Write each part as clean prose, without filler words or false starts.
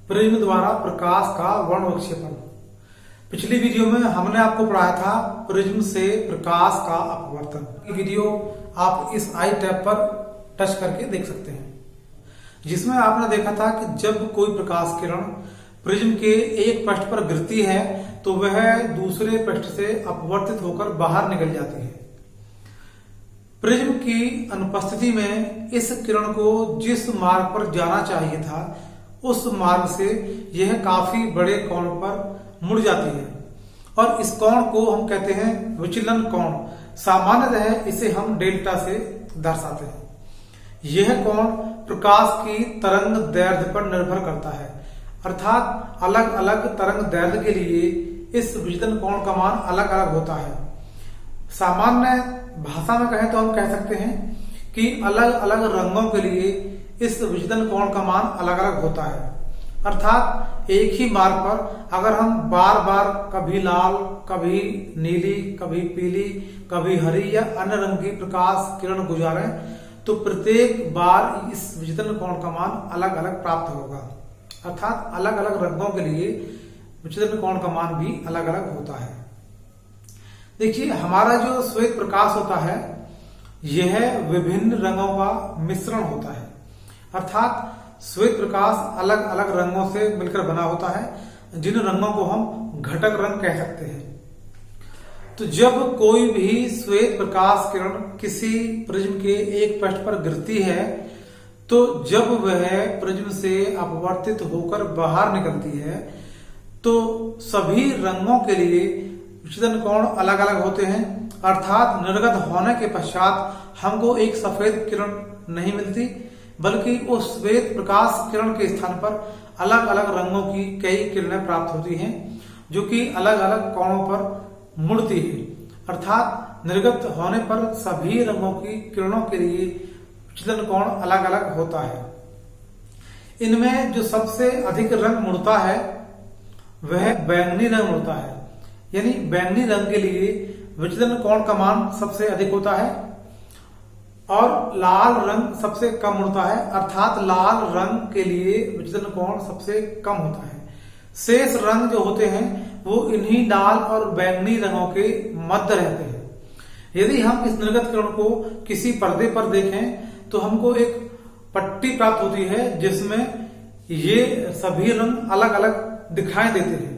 Prism द्वारा प्रकाश का वर्ण विक्षेपण। पिछली वीडियो में हमने आपको पढ़ाया था प्रिज्म से प्रकाश का अपवर्तन। ये वीडियो आप इस आई टैब पर टच करके देख सकते हैं, जिसमें आपने देखा था कि जब कोई प्रकाश किरण प्रिज्म के एक पृष्ठ पर गिरती है तो वह दूसरे पृष्ठ से अपवर्तित होकर बाहर निकल जाती है। प्रिज्म की अनुपस्थिति में इस किरण को जिस मार्ग पर जाना चाहिए था उस मार्ग से यह काफी बड़े कोण पर मुड़ जाती है और इस कोण को हम कहते हैं विचलन कोण। सामान्यतः इसे हम डेल्टा से दर्शाते हैं। यह कोण प्रकाश की तरंग दैर्ध्य पर निर्भर करता है, अर्थात अलग अलग तरंग दैर्ध्य के लिए इस विचलन कोण का मान अलग अलग होता है। सामान्य भाषा में कहें तो हम कह सकते हैं कि अलग अलग रंगों के लिए इस विचलन कोण का मान अलग अलग होता है। अर्थात एक ही मार्ग पर अगर हम बार बार कभी लाल, कभी नीली, कभी पीली, कभी हरी या अन्य रंग की प्रकाश किरण गुजारें तो प्रत्येक बार इस विचलन कोण का मान अलग अलग प्राप्त होगा। अर्थात अलग अलग रंगों के लिए विचलन कोण का मान भी अलग अलग होता है। देखिए, हमारा जो श्वेत प्रकाश होता है यह विभिन्न रंगों का मिश्रण होता है। अर्थात श्वेत प्रकाश अलग अलग रंगों से मिलकर बना होता है, जिन रंगों को हम घटक रंग कह सकते हैं। तो जब कोई भी श्वेत प्रकाश किरण किसी प्रिज्म के एक पृष्ठ पर गिरती है तो जब वह प्रिज्म से अपवर्तित होकर बाहर निकलती है तो सभी रंगों के लिए विचलन कोण अलग अलग होते हैं। अर्थात निर्गत होने के पश्चात हमको एक सफेद किरण नहीं मिलती, बल्कि उस श्वेत प्रकाश किरण के स्थान पर अलग अलग रंगों की कई किरणें प्राप्त होती हैं, जो कि अलग अलग कोणों पर मुड़ती है। अर्थात निर्गत होने पर सभी रंगों की किरणों के लिए विचलन कोण अलग अलग होता है। इनमें जो सबसे अधिक रंग मुड़ता है वह बैंगनी रंग मुड़ता है। यानी बैंगनी रंग के लिए विचलन कोण का मान सबसे अधिक होता है और लाल रंग सबसे कम मुड़ता है। अर्थात लाल रंग के लिए विचलन कोण सबसे कम होता है। शेष रंग जो होते हैं वो इन्हीं लाल और बैंगनी रंगों के मध्य रहते हैं। यदि हम इस निर्गत किरण को किसी पर्दे पर देखें तो हमको एक पट्टी प्राप्त होती है जिसमें ये सभी रंग अलग अलग दिखाई देते हैं।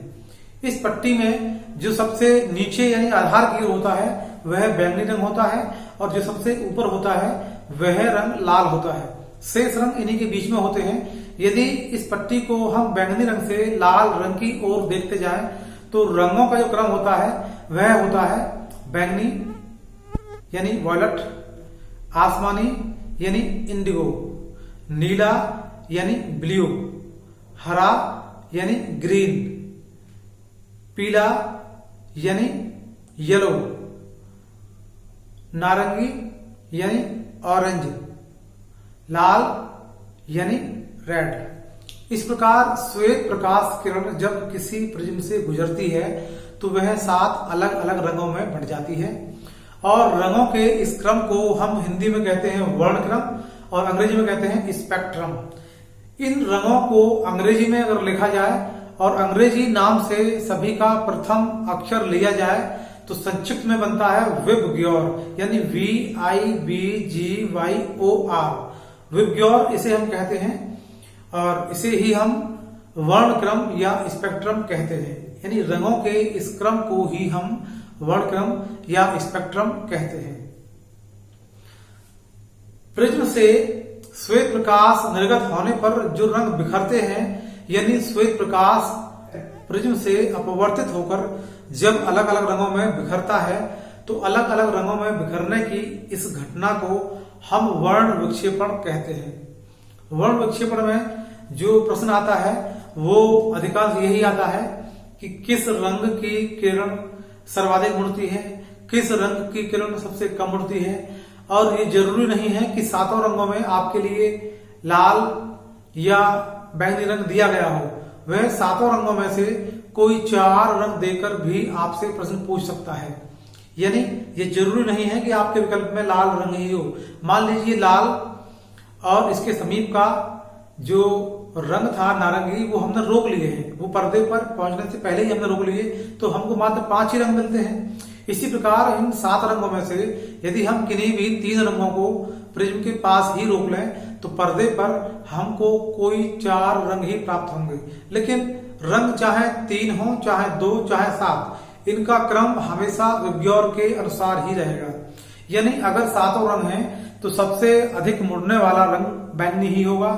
इस पट्टी में जो सबसे नीचे यानी आधार की ओर होता है वह बैंगनी रंग होता है और जो सबसे ऊपर होता है वह रंग लाल होता है। शेष रंग इन्हीं के बीच में होते हैं। यदि इस पट्टी को हम बैंगनी रंग से लाल रंग की ओर देखते जाएं तो रंगों का जो क्रम होता है वह होता है बैंगनी यानी वॉयलेट, आसमानी यानी इंडिगो, नीला यानी ब्लू, हरा यानी ग्रीन, पीला यानी येलो, नारंगी यानी ऑरेंज, लाल यानी रेड। इस प्रकार श्वेत प्रकाश किरण जब किसी प्रिज्म से गुजरती है तो वह 7 अलग अलग रंगों में बंट जाती है और रंगों के इस क्रम को हम हिंदी में कहते हैं वर्ण क्रम और अंग्रेजी में कहते हैं स्पेक्ट्रम। इन रंगों को अंग्रेजी में अगर लिखा जाए और अंग्रेजी नाम से सभी का प्रथम अक्षर लिया जाए तो संक्षिप्त में बनता है विबग्योर यानी VIBGYOR। विबग्योर इसे हम कहते हैं और इसे ही हम वर्ण क्रम या स्पेक्ट्रम कहते हैं। यानी रंगों के इस क्रम को ही हम वर्ण क्रम या स्पेक्ट्रम कहते हैं। प्रिज्म से श्वेत प्रकाश निर्गत होने पर जो रंग बिखरते हैं यानी श्वेत प्रकाश प्रिज्म से अपवर्तित होकर जब अलग अलग रंगों में बिखरता है तो अलग अलग रंगों में बिखरने की इस घटना को हम वर्ण विक्षेपण कहते हैं। वर्ण विक्षेपण में जो प्रश्न आता है वो अधिकांश यही आता है कि किस रंग की किरण सर्वाधिक मुड़ती है, किस रंग की किरण सबसे कम मुड़ती है। और ये जरूरी नहीं है कि 7 रंगों में आपके लिए लाल या बैंगनी रंग दिया गया हो। वह 7 रंगों में से कोई 4 रंग देकर भी आपसे प्रश्न पूछ सकता है। यानी ये जरूरी नहीं है कि आपके विकल्प में लाल रंग ही हो। मान लीजिए लाल और इसके समीप का जो रंग था नारंगी वो हमने रोक लिए हैं, वो पर्दे पर पहुंचने से पहले ही हमने रोक लिए, तो हमको मात्र 5 ही रंग मिलते हैं। इसी प्रकार इन 7 रंगों में से यदि हम किन्हीं भी 3 रंगों को प्रिज्म के पास ही रोक लें तो पर्दे पर हमको कोई 4 रंग ही प्राप्त होंगे। लेकिन रंग चाहे 3 हो, चाहे 2, चाहे 7, इनका क्रम हमेशा विबग्योर के अनुसार ही रहेगा। यानी अगर 7 रंग हैं तो सबसे अधिक मुड़ने वाला रंग बैंगनी ही होगा।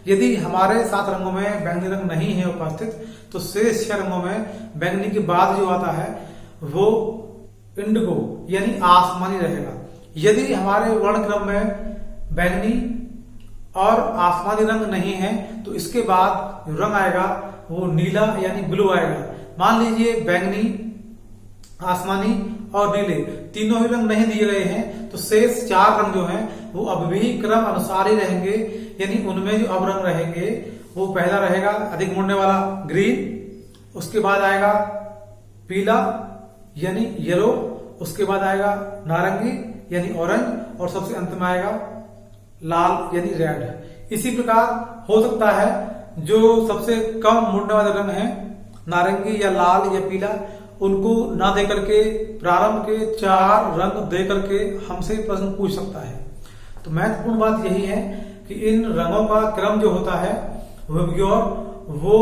यदि हमारे 7 रंगों में बैंगनी रंग नहीं है उपस्थित तो शेष 6 रंगों में बैंगनी के बाद जो आता है वो इंडिगो यानी आसमानी रहेगा। यदि हमारे वर्ण क्रम में बैंगनी और आसमानी रंग नहीं है तो इसके बाद रंग आएगा वो नीला यानी ब्लू आएगा। मान लीजिए बैंगनी, आसमानी और नीले तीनों ही रंग नहीं दिए गए हैं तो शेष 4 रंग जो हैं वो अब भी क्रम अनुसार ही रहेंगे। यानी उनमें जो अब रंग रहेंगे वो पहला रहेगा अधिक मुड़ने वाला ग्रीन, उसके बाद आएगा पीला यानी येलो, उसके बाद आएगा नारंगी यानी ऑरेंज और सबसे अंत में आएगा लाल यानी रेड। इसी प्रकार हो सकता है जो सबसे कम मुड़ने वाले रंग हैं नारंगी या लाल या पीला उनको ना दे करके प्रारंभ के 4 रंग दे करके हमसे प्रश्न पूछ सकता है। तो महत्वपूर्ण बात यही है कि इन रंगों का क्रम जो होता है विबग्योर वो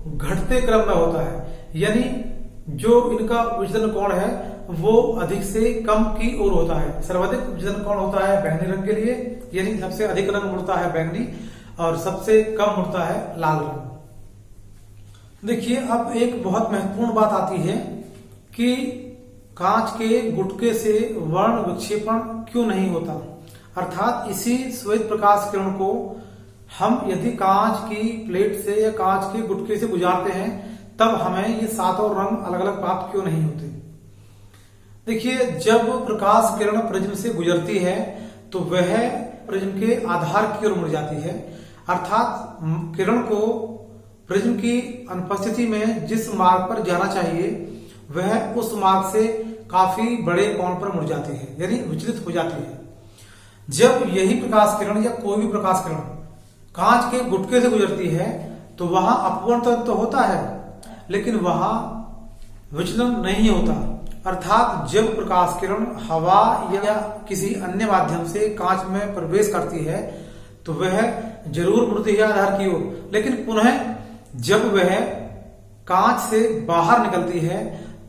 घटते क्रम में होता है। यानी जो इनका विचलन कोण है वो अधिक से कम की ओर होता है। सर्वाधिक विचलन कोण होता है बैंगनी रंग के लिए, यानी सबसे अधिक रंग मुड़ता है बैंगनी और सबसे कम मुड़ता है लाल रंग। देखिए अब एक बहुत महत्वपूर्ण बात आती है कि कांच के गुटके से वर्ण विक्षेपण क्यों नहीं होता। अर्थात इसी श्वेत प्रकाश किरण को हम यदि कांच की प्लेट से या कांच के गुटके से गुजारते हैं तब हमें ये 7 रंग अलग अलग प्राप्त क्यों नहीं होते। देखिए जब प्रकाश किरण प्रिज्म से गुजरती है तो वह प्रिज्म के आधार की ओर मुड़ जाती है। अर्थात किरण को प्रिज्म की अनुपस्थिति में जिस मार्ग पर जाना चाहिए वह उस मार्ग से काफी बड़े कोण पर मुड़ जाती है यानी विचलित हो जाती है। जब यही प्रकाश किरण या कोई भी प्रकाश किरण कांच के गुटके से गुजरती है तो वहां अपवर्तन तो होता है लेकिन वहां विचलन नहीं होता। अर्थात जब प्रकाश किरण हवा या किसी अन्य माध्यम से कांच में प्रवेश करती है तो वह जरूर मुड़ती है आधार की ओर, लेकिन पुनः जब वह कांच से बाहर निकलती है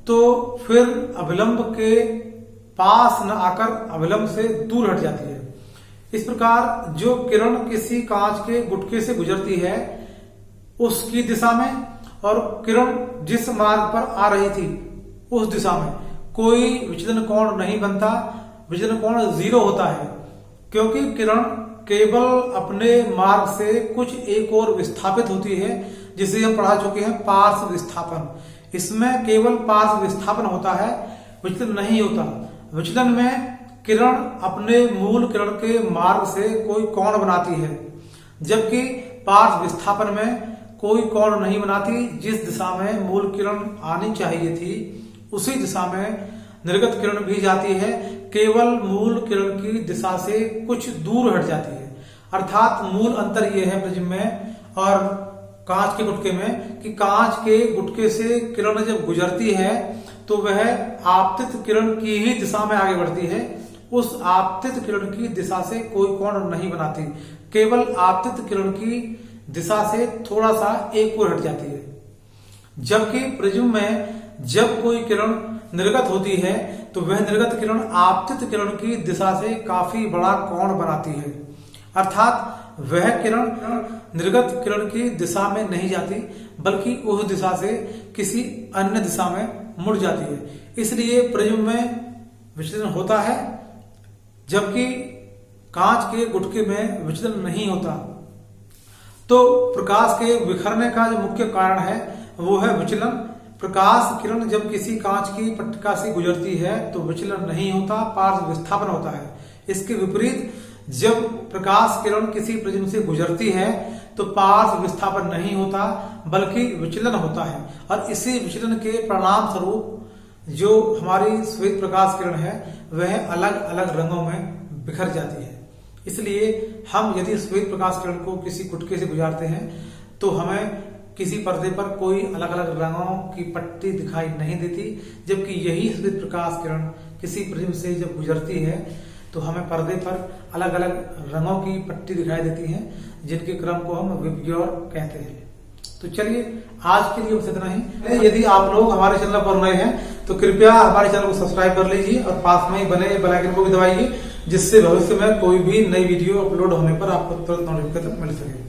तो फिर अभिलंब के पास न आकर अभिलंब से दूर हट जाती है। इस प्रकार जो किरण किसी कांच के गुटके से गुजरती है उसकी दिशा में और किरण जिस मार्ग पर आ रही थी उस दिशा में कोई विचलन कोण नहीं बनता, विचलन कोण 0 होता है क्योंकि किरण केवल अपने मार्ग से कुछ एक और विस्थापित होती है जिसे हम पढ़ा चुके हैं पार्श्व विस्थापन। इसमें केवल पार्श्व विस्थापन होता है, विचलन नहीं होता। विचलन में किरण अपने मूल किरण के मार्ग से कोई कोण बनाती है जबकि पार्श्व विस्थापन में कोई कोण नहीं बनाती। जिस दिशा में मूल किरण आनी चाहिए थी उसी दिशा में निर्गत किरण भी जाती है, केवल मूल किरण की दिशा से कुछ दूर हट जाती है। अर्थात मूल अंतर यह है प्रिज्म में और कांच के गुटके में कि कांच के गुटके से किरण जब गुजरती है तो वह आपतित किरण की ही दिशा में आगे बढ़ती है। उस आपतित किरण की दिशा से कोई कोण नहीं बनाती, केवल आपतित किरण की दिशा से थोड़ा सा एक ओर हट जाती है। जबकि प्रिज्म में जब कोई किरण निर्गत होती है तो वह निर्गत किरण आपतित किरण की दिशा से काफी बड़ा कोण बनाती है। अर्थात वह किरण निर्गत किरण की दिशा में नहीं जाती बल्कि उस दिशा से किसी अन्य दिशा में मुड़ जाती है। इसलिए प्रिज्म में विचलन होता है जबकि कांच के गुटके में विचलन नहीं होता। तो प्रकाश के बिखरने का जो मुख्य कारण है वो है विचलन। प्रकाश किरण जब किसी कांच की पट्टिका से गुजरती है तो विचलन नहीं होता, पार्श्व विस्थापन होता है। इसके विपरीत जब प्रकाश किरण किसी प्रिज्म से गुजरती है तो पार्श्व विस्थापन नहीं होता बल्कि विचलन होता है और इसी विचलन के परिणाम स्वरूप जो हमारी श्वेत प्रकाश किरण है वह अलग अलग रंगों में बिखर जाती है। इसलिए हम यदि श्वेत प्रकाश किरण को किसी गुटके से गुजारते हैं तो हमें किसी पर्दे पर कोई अलग अलग रंगों की पट्टी दिखाई नहीं देती, जबकि यही श्वेत प्रकाश किरण किसी प्रिज्म से जब गुजरती है तो हमें पर्दे पर अलग अलग रंगों की पट्टी दिखाई देती है, जिनके क्रम को हम विबग्योर कहते हैं। तो चलिए आज के लिए बस इतना ही। यदि आप लोग हमारे चैनल पर नए हैं तो कृपया हमारे चैनल को सब्सक्राइब कर लीजिए और पास में ही बने बेल आइकन को भी दबाइए, जिससे भविष्य में कोई भी नई वीडियो अपलोड होने पर आपको तुरंत नोटिफिकेशन मिल सके।